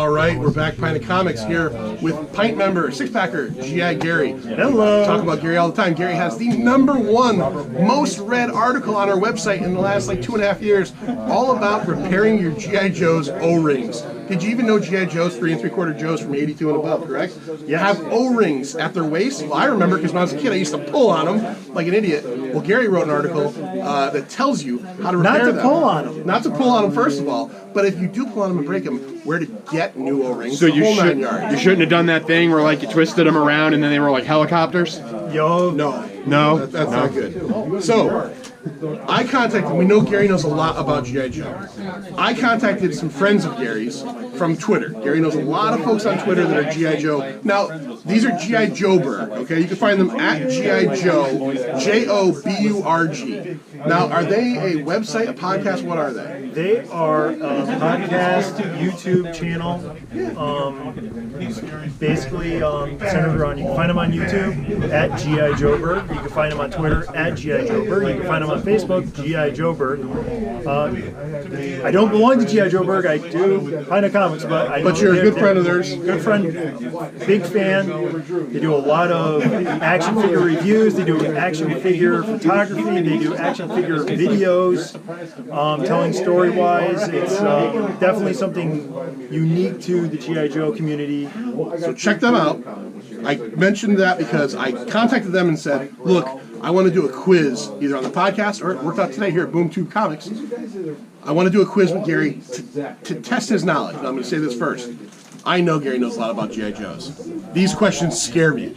All right, we're back, Pint of Comics, here with Pint member, six-packer, GI Gary. Hello. Talk about Gary all the time. Gary has the #1 most read article on our website in the last like 2.5 years, all about repairing your GI Joe's O-rings. Did you even know GI Joe's 3 3/4 Joes from 82 and above, correct? You have O-rings at their waist. Well, I remember because when I was a kid, I used to pull on them like an idiot. Well, Gary wrote an article that tells you how to repair them. Not to pull on them. Not to pull on them, first of all. But if you do pull on them and break them, where to get new O-rings? So you shouldn't have done that thing where like you twisted them around and then they were like helicopters? No. That's not good. So, I contacted, we know Gary knows a lot about GI Joe. I contacted some friends of Gary's from Twitter. Gary knows a lot of folks on Twitter that are GI Joe. Now, these are GI Joburg, okay? You can find them at GI Joe, Joburg. Now, are they a website, a podcast? What are they? They are a podcast, YouTube channel. Basically centered around, you can find them on YouTube at GI Joburg. You can find them on Twitter at GI Joburg. You can find them on Facebook, GI Joburg. I don't belong to GI Joburg. I do Pint of Comics, but I. But you're a good friend of theirs. Good friend, big fan. They do a lot of action figure reviews. They do action figure photography. They do action figure videos, telling story-wise. It's definitely something unique to the GI Joe community. So check them out. I mentioned that because I contacted them and said, look, I want to do a quiz either on the podcast or it worked out today here at BoomTube Comics. I want to do a quiz with Gary to test his knowledge. Now, I'm going to say this first. I know Gary knows a lot about GI Joes. These questions scare me.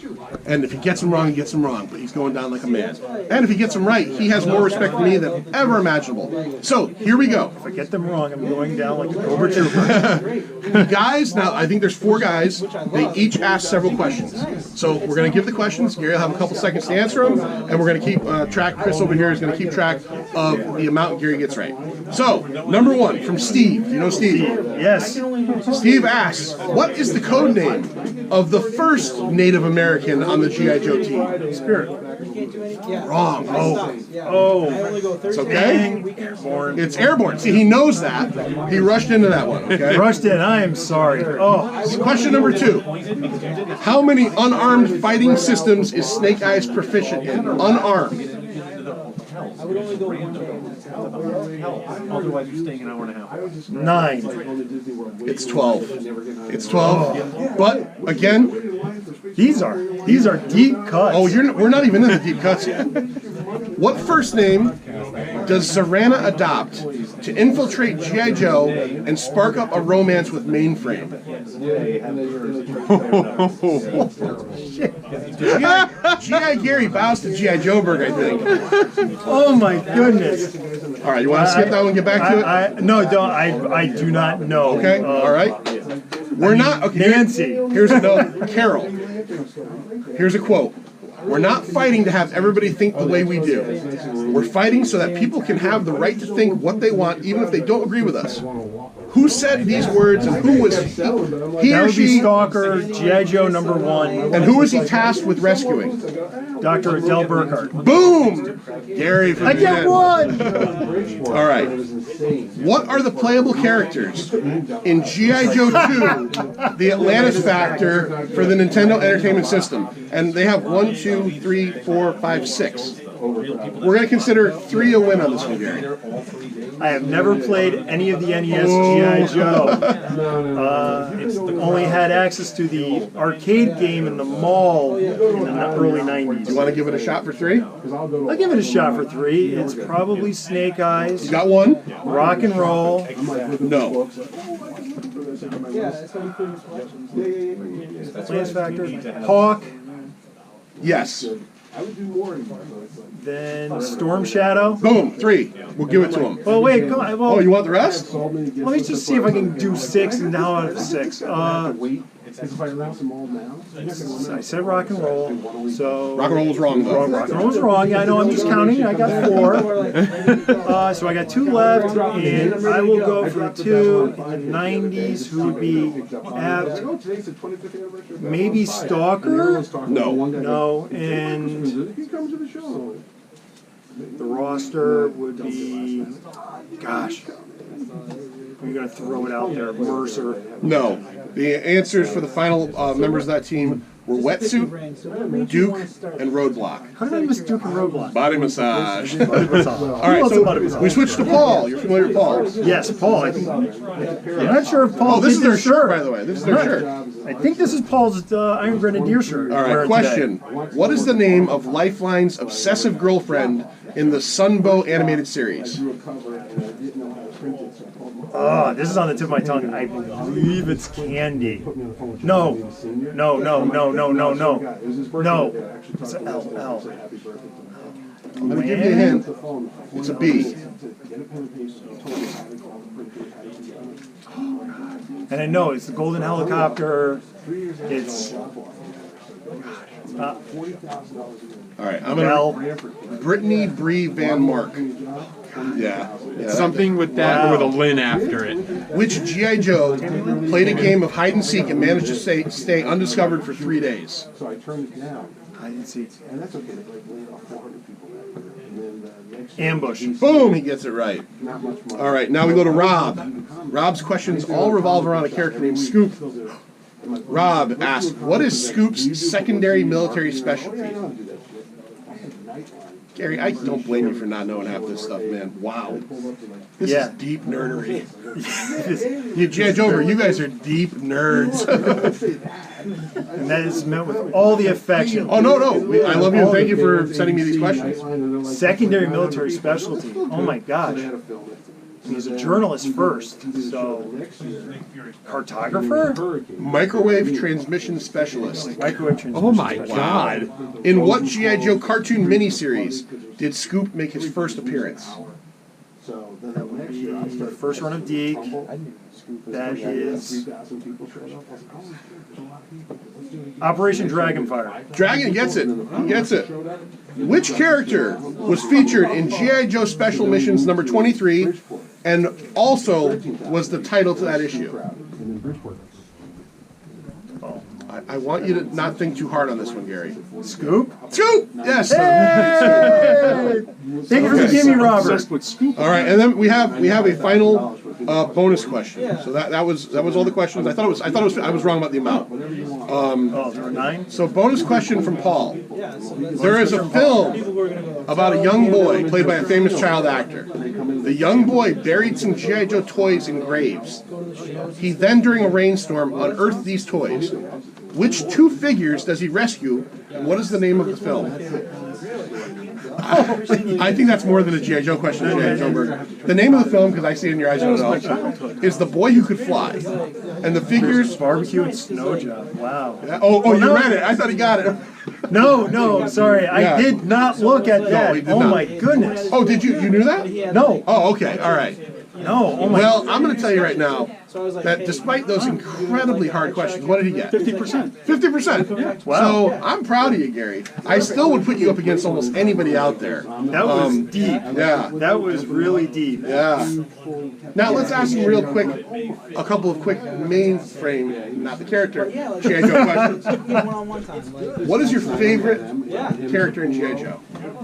And if he gets them wrong, he gets them wrong. But he's going down like a man. And if he gets them right, he has more respect for me than ever imaginable. So, here we go. If I get them wrong, I'm going down like a Cobra Trooper. Guys, now I think there's 4 guys. They each ask several questions. So we're going to give the questions. Gary will have a couple seconds to answer them. And we're going to keep track. Chris over here is going to keep track of the amount Gary gets right. So, #1 from Steve. Do you know Steve? Yes. Steve asks, what is the code name of the first Native American on the GI Joe team? Spirit. Wrong. It's okay. Airborne. It's Airborne. See, he knows that. He rushed into that one. Okay. Rushed in. I am sorry. Question #2. How many unarmed fighting systems is Snake Eyes proficient in? Unarmed. Otherwise, you're staying an hour and a half. 9. It's 12. It's 12. But again, these are deep cuts. oh, we're not even in the deep cuts yet. What first name does Serana adopt to infiltrate GI Joe and spark up a romance with Mainframe? GI Gary bows to GI Joburg, I think. Oh my goodness. All right, you want to skip that one and get back to it? No, don't. I do not know. Okay, all right. We're not. Okay, Nancy. Here's no Carol. Here's a quote. We're not fighting to have everybody think the way we do. We're fighting so that people can have the right to think what they want, even if they don't agree with us. Who said these words and who was he That or would be she? Stalker, GI Joe #1. And who was he tasked with rescuing? Dr. Adele Burkhardt. Boom! Gary for I the get end. one! All right. What are the playable characters in G.I. Joe 2, the Atlantis Factor for the Nintendo Entertainment System? And they have 1, 2, 3, 4, 5, 6. We're going to consider 3 a win on this one, Gary. I have never played any of the NES G.I. Joe. Only had access to the arcade game in the mall in the early 90s. You want to give it a shot for 3? I'll give it a shot for 3. It's probably Snake Eyes. You got 1? Rock and Roll. No. Atlantis Factor. Hawk. Yes. Then Storm Shadow. Boom. 3. We'll give it to him. Well, wait, come on. Well, Oh, you want the rest? let me just see if I can do 6 and now out of 6. I said rock and roll, so... Rock and roll was wrong, though. Rock and roll was wrong. Yeah, I know, I'm just counting. I got 4. So I got 2 left, and I will go for the 2 in the 90s, who would be apt. Maybe Stalker? No. No, and the roster would be... Gosh. Are you going to throw it out there? Mercer. No. The answers for the final members of that team were Wetsuit, Duke, and Roadblock. How did I miss Duke and Roadblock? Body massage. All All right, so we switched to Paul. You're familiar with Paul? Yes, Paul. I'm not sure if Paul. Oh, this is did their shirt, by the way. This is their shirt. I think this is Paul's Iron Grenadier shirt. All right, question. What is the name of Lifeline's obsessive girlfriend in the Sunbow animated series? Oh, this is on the tip of my tongue. I believe it's Candy. No. No. It's an L. I'm going to give you a hint. It's a B. And I know it's the Golden Helicopter. It's. All right, I'm going to. Brittany Bree Van Mark. Yeah. Something with that with a Lynn after it. Which G.I. Joe played a game of hide and seek and managed to stay undiscovered for 3 days? So I turned it down. Hide and seek. And that's okay. Like, 400 people there. And then next Ambush. Boom, he gets it right. not much more. All right, now we go to Rob. Rob's questions all revolve around a character named Scoop. Rob asked, what is Scoop's secondary military specialty? Gary, I don't blame you for not knowing half this stuff, man. Wow. This is deep nerdery. You, GI Joburg, you guys are deep nerds. And that is met with all the affection. Oh, no. I love you and thank you for sending me these questions. Secondary military specialty. Oh my gosh. He's a journalist first, so cartographer? Microwave transmission specialist. Microwave transmission. Oh my God. In what G.I. Joe cartoon miniseries did Scoop make his first appearance? So then that next year, The first run of Deke. That is Operation Dragonfire. Dragon gets it. He gets it. Which character was featured in G.I. Joe Special Missions number 23 and also was the title to that issue? I want you to not think too hard on this one, Gary. Scoop? Scoop! Yes. Hey! Thank you for the gimme, Robert. All right, and then we have a final bonus question. So that was all the questions. I was wrong about the amount. Oh, there were 9? So bonus question from Paul. There is a film about a young boy played by a famous child actor. The young boy buried some G.I. Joe toys in graves. He then, during a rainstorm, unearthed these toys. Which 2 figures does he rescue, and what is the name of the film? I think that's more than a G.I. Joe question, G.I. Joburg. The name of the film, because I see it in your eyes, you don't know, is The Boy Who Could Fly. And the figures... Barbecue and Snow Job. Wow. Oh, you read it. I thought he got it. No, sorry. I did not look at that. he did Oh not. my goodness. Oh, did you? You knew that? No. Oh, okay. All right. No. Oh my. Well, I'm going to tell you right now that despite those incredibly hard questions, what did he get? 50%. 50%. Wow. So I'm proud of you, Gary. I still would put you up against almost anybody out there. That was deep. Yeah. That was really deep. Yeah. Now let's ask him a couple of quick mainframe, not the character, G.I. Joe questions. What is your favorite character in G.I. Joe?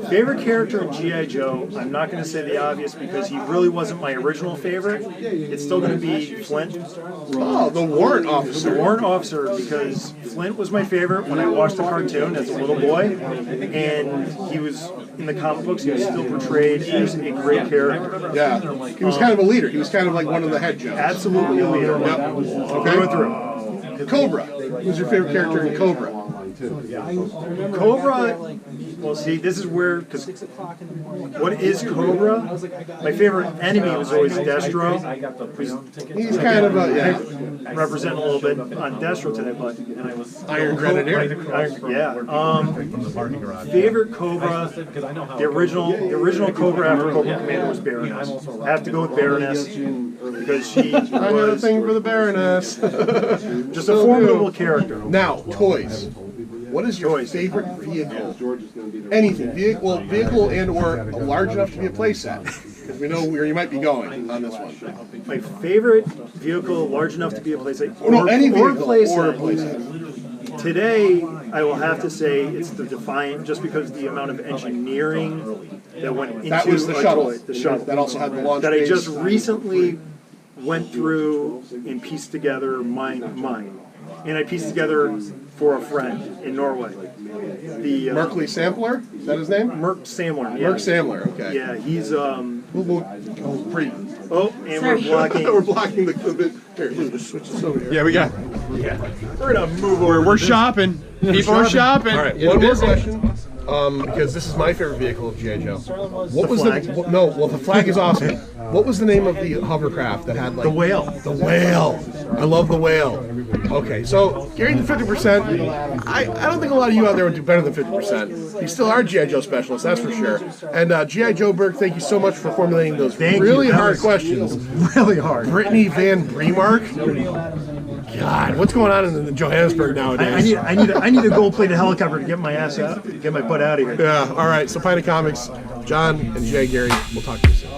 Favorite character in G.I. Joe, I'm not going to say the obvious because he really wasn't my original favorite. It's still going to be Flint. Oh, the warrant officer. The warrant officer, because Flint was my favorite when I watched the cartoon as a little boy, and he was, in the comic books, he was still portrayed as a great character. Yeah. He was kind of a leader. He was kind of like one of the head Joes. Absolutely a leader. Yep. Through Okay. and through. Cobra. Who's your favorite character in Cobra? Cobra, well, see, this is where, because what is Cobra? My favorite enemy was always Destro. He's kind of a, Represent a little bit on Destro today, but Iron Grenadier. Favorite Cobra, the original Cobra after Cobra Commander was Baroness. I have to go with Baroness because she I got a was thing for the Baroness. just a formidable character. Now, toys. What is your favorite vehicle? Anything. Vehicle and or large enough to be a playset. Because we know where you might be going on this one. My favorite vehicle large enough to be a playset. Any vehicle or or a playset. Today, I will have to say it's the Defiant, just because of the amount of engineering that went into That was the shuttle. The shuttle. That also had the launch That I base. just recently went through and pieced together mine. And I pieced together for a friend in Norway. The Merkley Sampler? Is that his name? Merk Samler. Yeah. Merk Samler, okay. Yeah, he's Pretty. Oh, and we're blocking. We're blocking the bit. Here, Lou, just switch this over here. Yeah, we got. We're gonna move over. We're shopping. People are shopping. All right, It's one more busy. question. Because this is my favorite vehicle of GI Joe. What was flag? the flag is awesome. What was the name of the hovercraft that had like The whale. The whale. I love the whale. Okay, so Gary did 50%. I don't think a lot of you out there would do better than 50%. You still are GI Joe specialists, that's for sure. And GI Joburg, thank you so much for formulating those really hard questions. Really hard. Brittany Van Bremark. God, what's going on in Johannesburg nowadays? I need a gold-plated helicopter to get my ass out, get my butt out of here. Yeah, all right. So Pint of Comics, John and Jay, Gary, we'll talk to you soon.